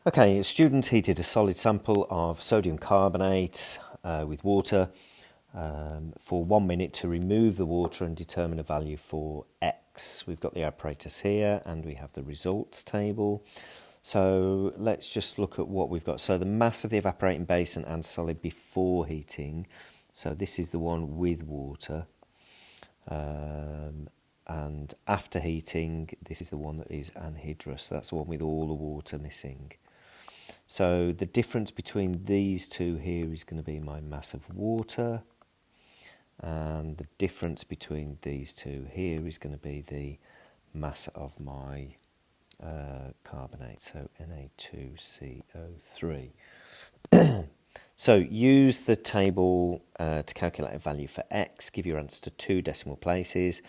Okay, a student heated a solid sample of sodium carbonate with water for 1 minute to remove the water and determine a value for X. We've got the apparatus here and we have the results table. So let's just look at what we've got. So the mass of the evaporating basin and solid before heating. So this is the one with water. And after heating, this is the one that is anhydrous. So that's the one with all the water missing. So the difference between these two here is going to be my mass of water, and the difference between these two here is going to be the mass of my carbonate, so Na2CO3. So use the table to calculate a value for X. Give your answer to 2 decimal places.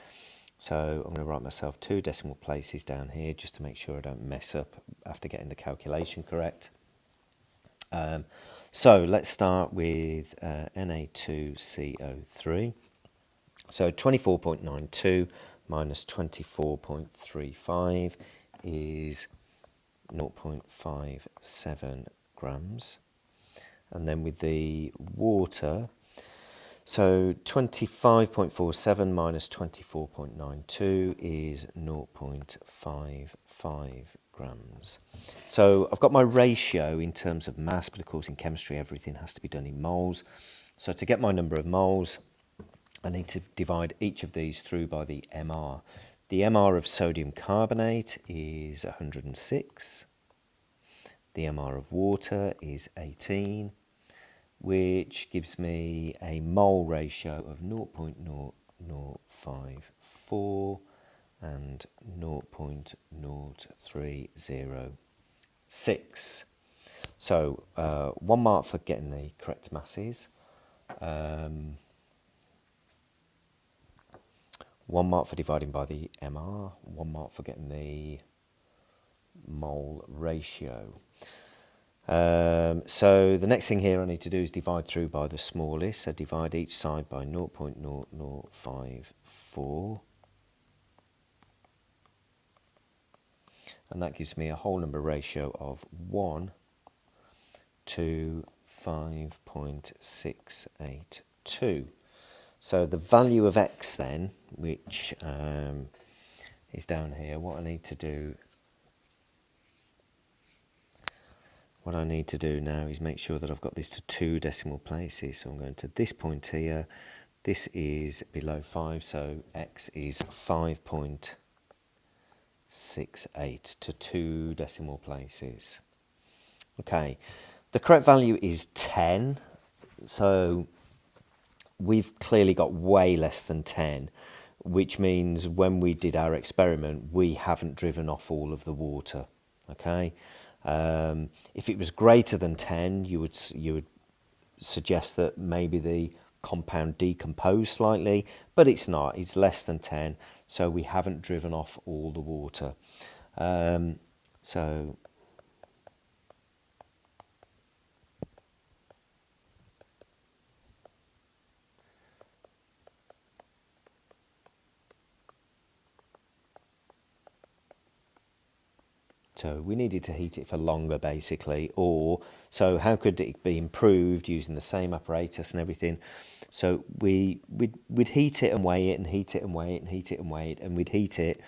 So I'm going to write myself 2 decimal places down here just to make sure I don't mess up after getting the calculation correct. So let's start with Na2CO3. So 24.92 minus 24.35 is 0.57 grams. And then with the water, so 25.47 minus 24.92 is 0.55 grams. So I've got my ratio in terms of mass, but of course in chemistry everything has to be done in moles. So to get my number of moles, I need to divide each of these through by the MR. The MR of sodium carbonate is 106. The MR of water is 18, which gives me a mole ratio of 0.0054 and 0.0306. So 1 mark for getting the correct masses, 1 mark for dividing by the MR, 1 mark for getting the mole ratio. So the next thing here I need to do is divide through by the smallest. So divide each side by 0.0054. And that gives me a whole number ratio of 1 to 5.682. So the value of X then, which is down here, what I need to do now is make sure that I've got this to 2 decimal places. So I'm going to this point here. This is below 5, so X is 5.68 to 2 decimal places. Okay, the correct value is 10. So we've clearly got way less than 10, which means when we did our experiment, we haven't driven off all of the water. Okay. If it was greater than 10, you would suggest that maybe the compound decomposed slightly, but it's not. It's less than 10, so we haven't driven off all the water. So we needed to heat it for longer, basically. So how could it be improved using the same apparatus and everything? So we'd heat it and weigh it and heat it and weigh it and heat it and weigh it, and we'd heat it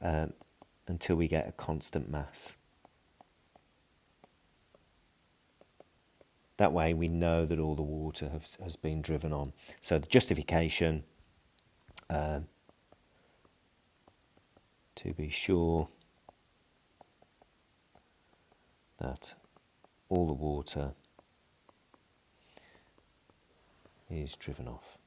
until we get a constant mass. That way we know that all the water has been driven on. So the justification, to be sure that all the water is driven off.